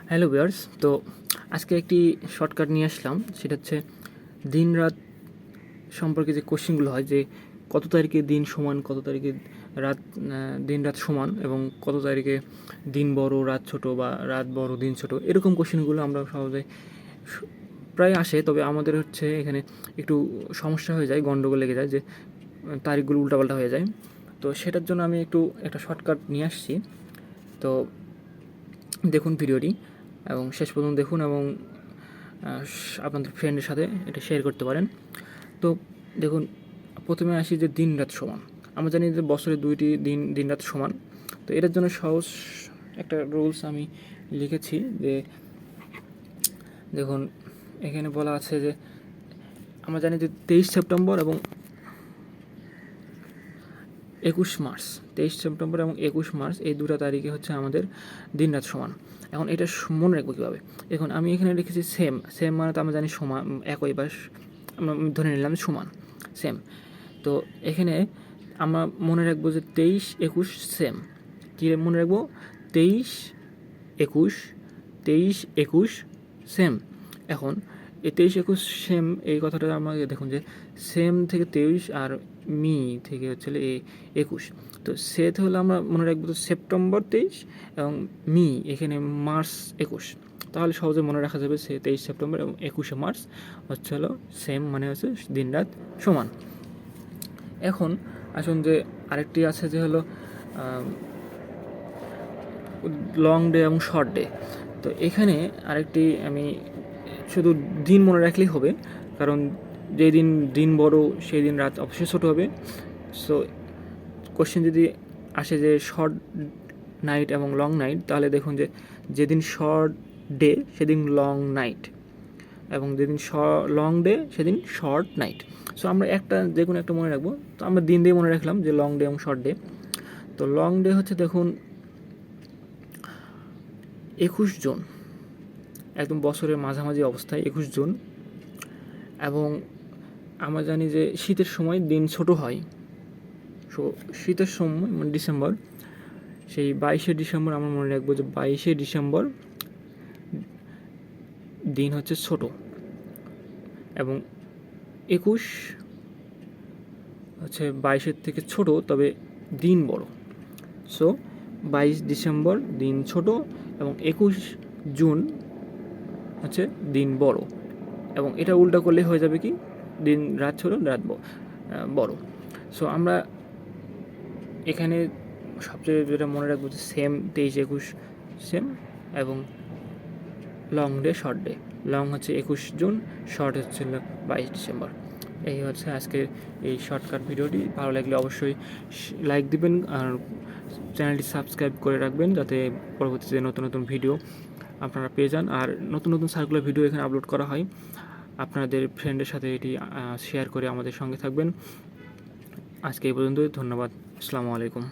Hello viewers, তো আজকে একটি শর্টকাট নিয়ে আসলাম। সেটা হচ্ছে দিন রাত সম্পর্কে যে কোশ্চেনগুলো হয়, যে কত তারিখে দিন সমান, কত তারিখে রাত, দিন রাত সমান, এবং কত তারিখে দিন বড় রাত ছোট, বা রাত বড় দিন ছোট, এরকম কোশ্চেনগুলো আমরা সহজে প্রায় আসে। তবে আমাদের হচ্ছে এখানে একটু সমস্যা হয়ে যায়, গন্ডগোল লেগে যায়, যে তারিখগুলো উল্টাপাল্টা হয়ে যায়। তো সেটার জন্য আমি একটা শর্টকাট নিয়ে আসছি। তো দেখুন ভিডিওটি এবং শেষ পর্যন্ত দেখুন, এবং আপনাদের ফ্রেন্ডের সাথে এটা শেয়ার করতে পারেন। তো দেখুন, প্রথমে আসি যে দিন রাত সমান। আমরা জানি যে বছরে 2টি দিন রাত সমান। তো এটার জন্য সহজ একটা রুলস আমি লিখেছি, যে দেখুন এখানে বলা আছে যে আমরা জানি যে 23 সেপ্টেম্বর এবং 21 মার্চ, 23 সেপ্টেম্বর এবং 21 মার্চ, এই দুটো তারিখে হচ্ছে আমাদের দিন রাত সমান। এখন এটা মনে রাখবো কীভাবে? দেখুন, আমি এখানে লিখেছি সেম। মানে তো আমরা জানি সমান, একই, বা আমরা ধরে নিলাম সমান, সেম। তো এখানে আমরা মনে রাখবো যে 23, 21 সেম। কী মনে রাখবো? 23, 21, 23, 21 সেম। এখন এই 23, 21 সেম, এই কথাটা আমাকে দেখুন যে সেম থেকে 23 আর মি থেকে হচ্ছে এই 21। তো সেট হলে আমরা মনে রাখবো তো সেপ্টেম্বর 23 এবং মি এখানে মার্চ 21। তাহলে সহজে মনে রাখা যাবে 23 সেপ্টেম্বর এবং 21 মার্চ হচ্ছে হলো সেম, মানে হচ্ছে দিন রাত সমান। এখন আসুন যে আরেকটি আছে, যে হলো লং ডে এবং শর্ট ডে। তো এখানে আরেকটি, আমি শুধু দিন মনে রাখলেই হবে, কারণ যেই দিন বড় সেই দিন রাত অবশ্যই ছোটো হবে। সো কোশ্চেন যদি আসে যে শর্ট নাইট এবং লং নাইট, তাহলে দেখুন যে যেদিন শর্ট ডে সেদিন লং নাইট, এবং যেদিন লং ডে সেদিন শর্ট নাইট। সো আমরা যে কোনো একটা মনে রাখবো। তো আমরা দিন দিয়ে মনে রাখলাম যে লং ডে এবং শর্ট ডে। তো লং ডে হচ্ছে দেখুন 21 জুন, একদম বছরের মাঝামাঝি অবস্থায় 21 জুন। এবং আমরা জানি যে শীতের সময় দিন ছোট হয়। সো শীতের সময় মানে ডিসেম্বর, সেই 22শে ডিসেম্বর আমরা মনে রাখবো যে 22শে ডিসেম্বর দিন হচ্ছে ছোট, এবং 21 হচ্ছে 22-এর থেকে ছোট, তবে দিন বড়। সো 22 ডিসেম্বর দিন ছোট, এবং 21 জুন হচ্ছে দিন বড়। এবং এটা উল্টা করলে হয়ে যাবে কি, দিন রাত ছোট, রাত বড়। সো আমরা এখানে সবচেয়ে যেটা মনে রাখবো যে সেম 23, 21 সেম, এবং long day, short day. Long হচ্ছে 21 জুন, শর্ট হচ্ছে 22 ডিসেম্বর। এই হচ্ছে আজকের এই শর্টকাট ভিডিওটি। ভালো লাগলে অবশ্যই লাইক দিবেন, আর চ্যানেলটি সাবস্ক্রাইব করে রাখবেন, যাতে পরবর্তীতে নতুন নতুন ভিডিও আপনারা পেয়ে যান। আর নতুন নতুন সার্কুলার ভিডিও এখানে আপলোড করা হয়। আপনাদের ফ্রেন্ডের সাথে এটি শেয়ার করে আমাদের সঙ্গে থাকবেন। আজকে এই পর্যন্তই। ধন্যবাদ। আসসালামু আলাইকুম।